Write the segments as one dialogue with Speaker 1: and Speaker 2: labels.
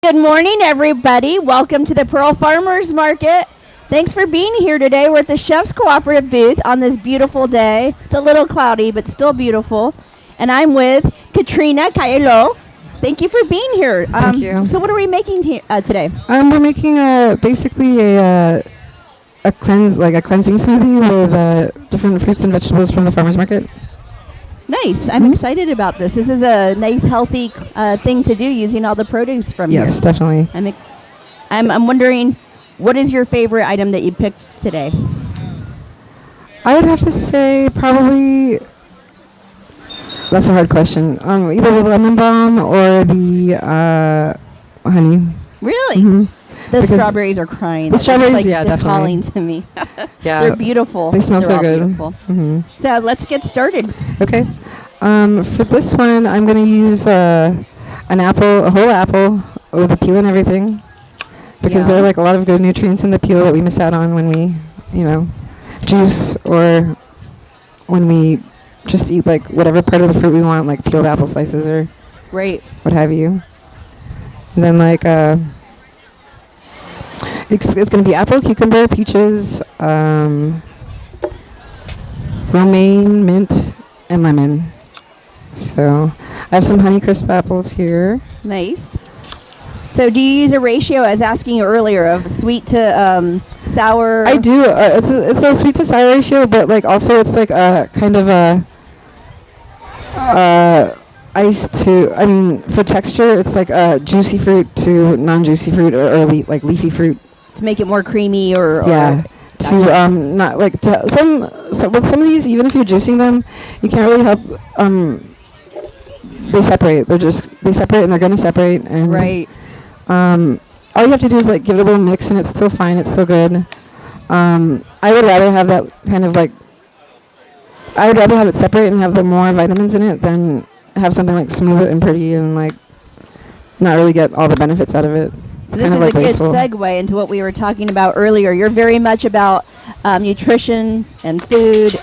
Speaker 1: Good morning, everybody. Welcome to the Pearl Farmers Market. Thanks for being here today. We're at the Chefs Cooperative booth on this beautiful day. It's a little cloudy, but still beautiful. And I'm with Katrina, Cailao. Thank you for being here.
Speaker 2: Thank you.
Speaker 1: So what are we making today?
Speaker 2: We're making basically a cleansing smoothie with different fruits and vegetables from the farmers market.
Speaker 1: Nice. I'm excited about this. This is a nice, healthy thing to do using all the produce from here.
Speaker 2: Yes, definitely.
Speaker 1: I'm wondering, what is your favorite item that you picked today?
Speaker 2: I would have to say probably, that's a hard question. Either the lemon balm or the honey.
Speaker 1: Really?
Speaker 2: Mm-hmm.
Speaker 1: The strawberries are crying.
Speaker 2: The strawberries,
Speaker 1: they're
Speaker 2: definitely.
Speaker 1: calling to me.
Speaker 2: Yeah.
Speaker 1: They're beautiful.
Speaker 2: They smell
Speaker 1: They're
Speaker 2: so good.
Speaker 1: Mm-hmm. So let's get started.
Speaker 2: Okay. For this one, I'm going to use a whole apple with the peel and everything, because there are like a lot of good nutrients in the peel that we miss out on when we, juice or when we just eat like whatever part of the fruit we want, like peeled apple slices or what have you. And then it's going to be apple, cucumber, peaches, romaine, mint, and lemon. So I have some Honeycrisp apples here.
Speaker 1: Nice. So do you use a ratio, I was asking you earlier, of sweet to sour?
Speaker 2: I do. It's a sweet to sour ratio, but also it's a kind of a ice to, for texture, it's like a juicy fruit to non-juicy fruit or leafy fruit.
Speaker 1: To make it more creamy or
Speaker 2: to not to with some of these, even if you're juicing them, you can't really help they separate. They separate and they're going to separate, and all you have to do is give it a little mix and it's still fine, it's still good. I would rather have that kind of I would rather have it separate and have the more vitamins in it than have something smooth and pretty and not really get all the benefits out of it.
Speaker 1: So this is a good segue into what we were talking about earlier. You're very much about nutrition and food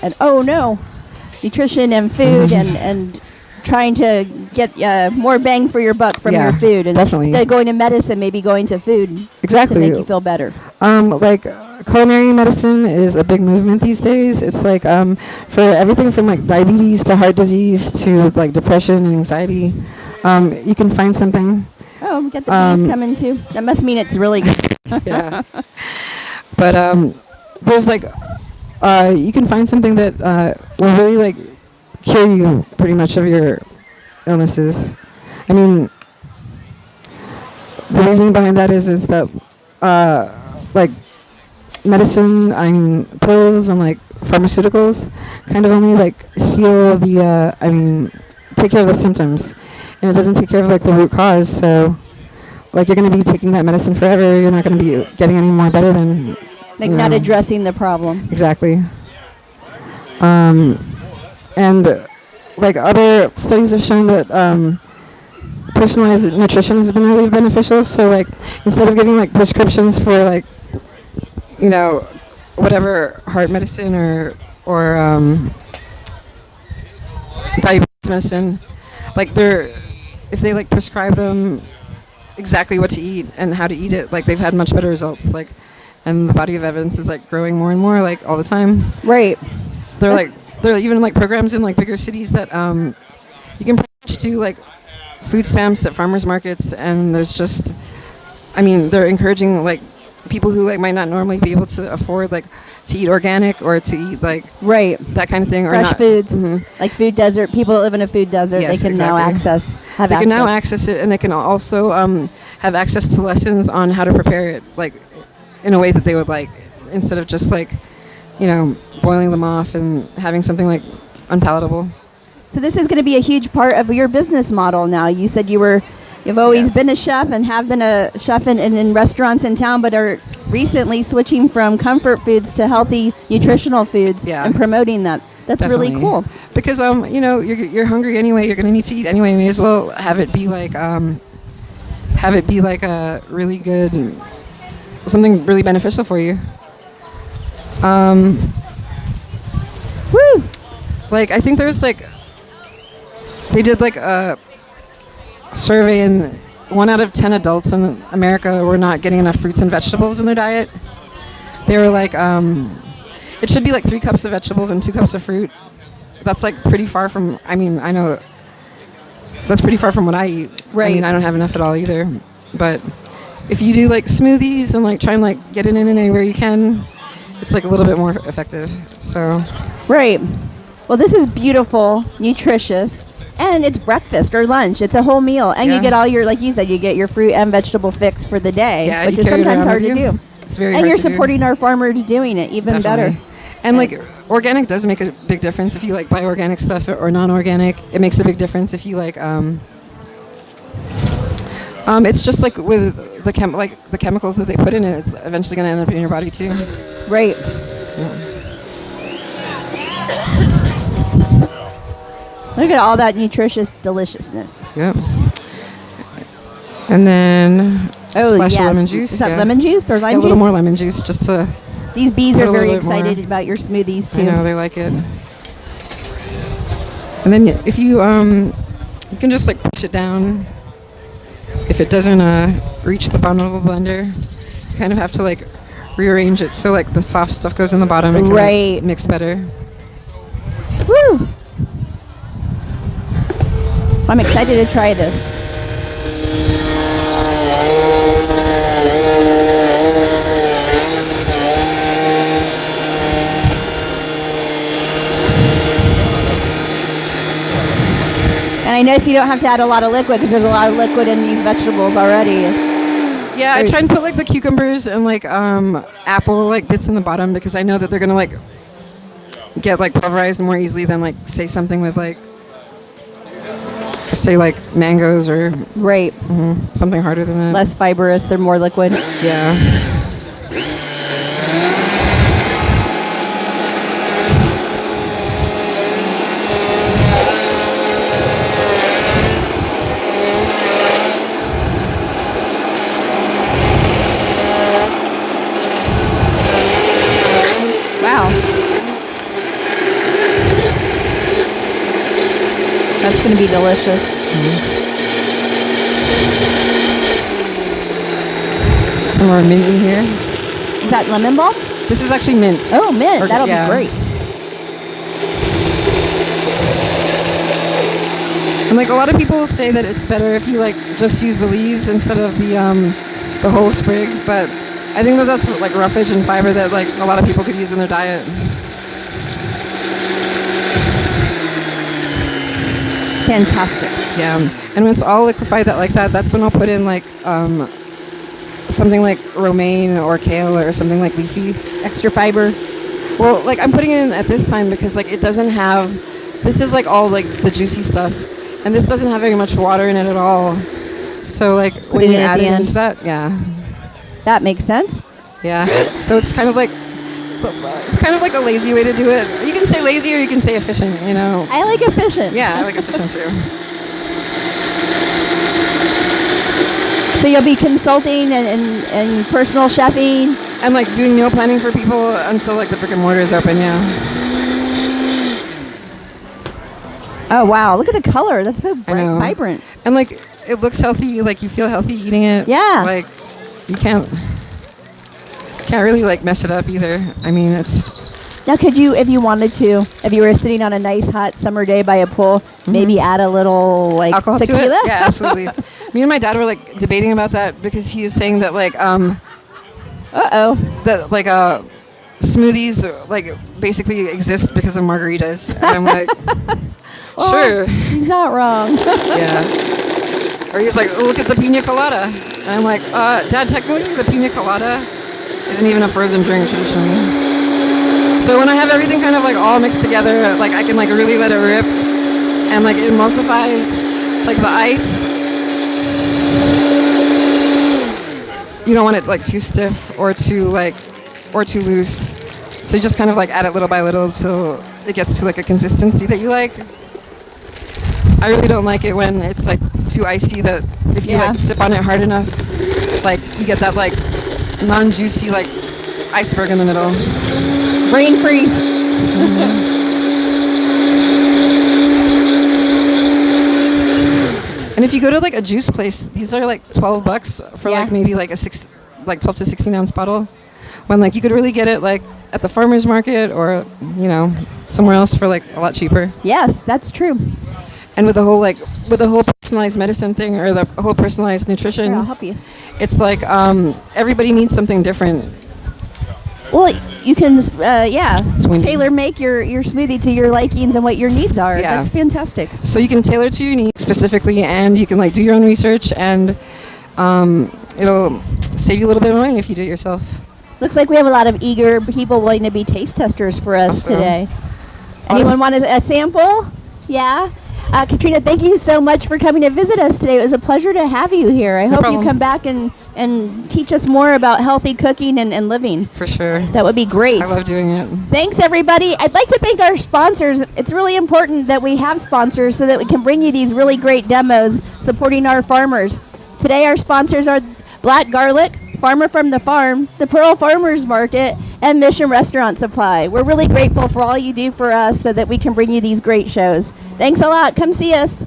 Speaker 1: nutrition and food and trying to get more bang for your buck from your food. And
Speaker 2: definitely.
Speaker 1: Instead of going to medicine, maybe going to food
Speaker 2: exactly
Speaker 1: to make you feel better.
Speaker 2: Culinary medicine is a big movement these days. It's for everything from diabetes to heart disease to depression and anxiety. You can find something.
Speaker 1: Oh, we got the bees coming too. That must mean it's really good.
Speaker 2: Yeah. But there's you can find something that will really cure you pretty much of your illnesses. I mean, the reasoning behind that is that medicine, pills and pharmaceuticals kind of only heal take care of the symptoms, and it doesn't take care of the root cause. So you're going to be taking that medicine forever. You're not going to be getting any more better than
Speaker 1: not addressing the problem.
Speaker 2: Exactly. And other studies have shown that personalized nutrition has been really beneficial. So instead of giving prescriptions for whatever heart medicine or diabetes medicine, if they prescribe them exactly what to eat and how to eat it, they've had much better results. And the body of evidence is growing more and more all the time.
Speaker 1: Right.
Speaker 2: There are even programs in bigger cities that you can pretty much do food stamps at farmers markets, and there's just they're encouraging people who might not normally be able to afford to eat organic or to eat that kind of thing,
Speaker 1: fresh
Speaker 2: or not
Speaker 1: foods, food desert. People that live in a food desert,
Speaker 2: yes,
Speaker 1: they can
Speaker 2: exactly.
Speaker 1: now
Speaker 2: can now access it, and they can also have access to lessons on how to prepare it in a way that they would instead of just boiling them off and having something unpalatable.
Speaker 1: So this is going to be a huge part of your business model now. You said you've always been a chef and have been a chef in restaurants in town, but are recently switching from comfort foods to healthy nutritional foods and promoting that. That's
Speaker 2: definitely
Speaker 1: really cool.
Speaker 2: Because you're hungry anyway. You're going to need to eat anyway. May as well have it be a really good, something really beneficial for you.
Speaker 1: Woo!
Speaker 2: I think there's they did a survey 1 out of 10 adults in America were not getting enough fruits and vegetables in their diet. They were like, it should be like 3 cups of vegetables and 2 cups of fruit. That's like pretty far from, I mean, I know that's pretty far from what I eat.
Speaker 1: Right.
Speaker 2: I mean, I don't have enough at all either. But if you do like smoothies and like try and like get it in anywhere you can, it's like a little bit more effective. So.
Speaker 1: Right. Well, this is beautiful, nutritious, and it's breakfast or lunch. It's a whole meal. And you get all your, like you said, you get your fruit and vegetable fix for the day, which is sometimes hard to do.
Speaker 2: It's very
Speaker 1: and
Speaker 2: hard
Speaker 1: you're
Speaker 2: to
Speaker 1: supporting our farmers doing it even
Speaker 2: Definitely.
Speaker 1: better.
Speaker 2: And like organic does make a big difference if you like buy organic stuff or non-organic. It makes a big difference if you like it's just like with the the chemicals that they put in it, it's eventually going to end up in your body too.
Speaker 1: Right.
Speaker 2: Yeah.
Speaker 1: Look at all that nutritious deliciousness.
Speaker 2: Yep. And then splash of lemon juice.
Speaker 1: Is that lemon juice or lime juice?
Speaker 2: A little more lemon juice just to...
Speaker 1: These bees are very excited about your smoothies too.
Speaker 2: I know, they like it. And then if you you can just like push it down. If it doesn't reach the bottom of a blender, you kind of have to like rearrange it so like the soft stuff goes in the bottom and kind of mix better.
Speaker 1: Woo! I'm excited to try this. And I notice you don't have to add a lot of liquid because there's a lot of liquid in these vegetables already.
Speaker 2: Yeah, I try and put like the cucumbers and like apple like bits in the bottom because I know that they're gonna like get like pulverized more easily than like say something with like say like mangoes or something harder than that.
Speaker 1: Less fibrous, they're more liquid.
Speaker 2: Yeah.
Speaker 1: That's going to be delicious.
Speaker 2: Some more mint in here.
Speaker 1: Is that lemon balm?
Speaker 2: This is actually mint.
Speaker 1: Oh, mint. That'll be great.
Speaker 2: And like a lot of people say that it's better if you like just use the leaves instead of the whole sprig, but I think that that's like roughage and fiber that like a lot of people could use in their diet.
Speaker 1: Fantastic.
Speaker 2: Yeah, and when it's all liquefied like that, that's when I'll put in like something like romaine or kale or something like leafy.
Speaker 1: Extra fiber.
Speaker 2: Well, like I'm putting it in at this time because like it doesn't have. This is like all like the juicy stuff, and this doesn't have very much water in it at all. So like when you add it into that,
Speaker 1: that makes sense.
Speaker 2: Yeah. So it's kind of like. It's kind of like a lazy way to do it. You can say lazy or you can say efficient, you know.
Speaker 1: I like efficient.
Speaker 2: Yeah, I like efficient too.
Speaker 1: So you'll be consulting and personal chefing?
Speaker 2: And like doing meal planning for people until like the brick and mortar is open, yeah.
Speaker 1: Oh, wow. Look at the color. That's so bright, vibrant.
Speaker 2: And like it looks healthy. Like you feel healthy eating it.
Speaker 1: Yeah.
Speaker 2: Like you can't really like mess it up either. I mean, it's...
Speaker 1: Now, could you, if you wanted to, if you were sitting on a nice hot summer day by a pool, maybe add a little like
Speaker 2: alcohol
Speaker 1: tequila?
Speaker 2: To it? Yeah, absolutely. Me and my dad were like debating about that because he was saying that like that like smoothies like basically exist because of margaritas, and I'm like, sure,
Speaker 1: he's not wrong.
Speaker 2: Yeah. Or he was like, look at the pina colada, and I'm like, Dad, technically the pina colada isn't even a frozen drink traditionally. So when I have everything kind of like all mixed together, like I can like really let it rip, and like it emulsifies like the ice. You don't want it like too stiff or too loose. So you just kind of like add it little by little till it gets to like a consistency that you like. I really don't like it when it's like too icy that if you like sip on it hard enough, like you get that like non-juicy like iceberg in the middle.
Speaker 1: Brain freeze.
Speaker 2: And if you go to like a juice place, these are like $12 for like maybe like 12 to 16 ounce bottle. When like you could really get it like at the farmer's market or, you know, somewhere else for like a lot cheaper.
Speaker 1: Yes, that's true.
Speaker 2: And with the whole personalized medicine thing or the whole personalized nutrition,
Speaker 1: Here, I'll help you.
Speaker 2: It's like everybody needs something different.
Speaker 1: Well, you can, tailor make your smoothie to your likings and what your needs are.
Speaker 2: Yeah.
Speaker 1: That's fantastic.
Speaker 2: So you can tailor to your needs specifically, and you can like do your own research, and it'll save you a little bit of money if you do it yourself.
Speaker 1: Looks like we have a lot of eager people willing to be taste testers for us today. Anyone want a sample? Yeah. Katrina, thank you so much for coming to visit us today. It was a pleasure to have you here. I hope you come back and teach us more about healthy cooking and living.
Speaker 2: For sure.
Speaker 1: That would be great.
Speaker 2: I love doing it.
Speaker 1: Thanks, everybody. I'd like to thank our sponsors. It's really important that we have sponsors so that we can bring you these really great demos supporting our farmers. Today, our sponsors are Black Garlic, Farmer from the Farm, the Pearl Farmers Market, and Mission Restaurant Supply. We're really grateful for all you do for us so that we can bring you these great shows. Thanks a lot. Come see us.